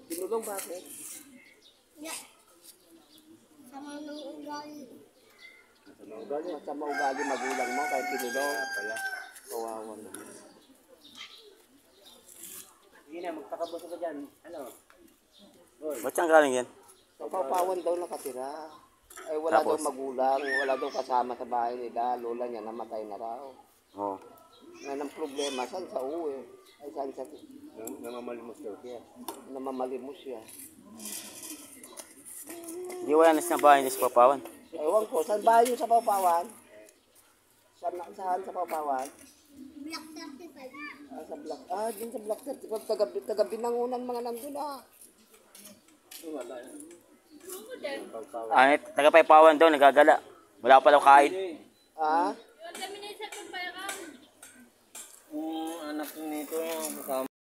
Binulong bakit? Sama ng ugali. Masama ugali magulang mo kahit pinulong. Kawawa naman. Sige na, magpakabuso ka dyan. Ano? Ba't saan galing yan? Sa Papawan daw nakatira. Ay wala daw magulang, wala daw kasama sa bahay nila. Lola niya namatay na raw. Oo. Ngayon ang problema, saan sa uwi? Ay saan sa... Namamalimos daw siya. Namamalimos siya. Di wala na sa bahay niya sa Papawan. Ewan ko, saan bahay niyo sa Papawan? Saan sa Papawan? Block 35. Sa Block, din sa Block 35. Taga-Binangunan mga nandun Wala yan. Taga Papawan daw, nagagala. Wala pa daw kain. Ah? Kami na isa kung payakang. Anak nito yung kasama.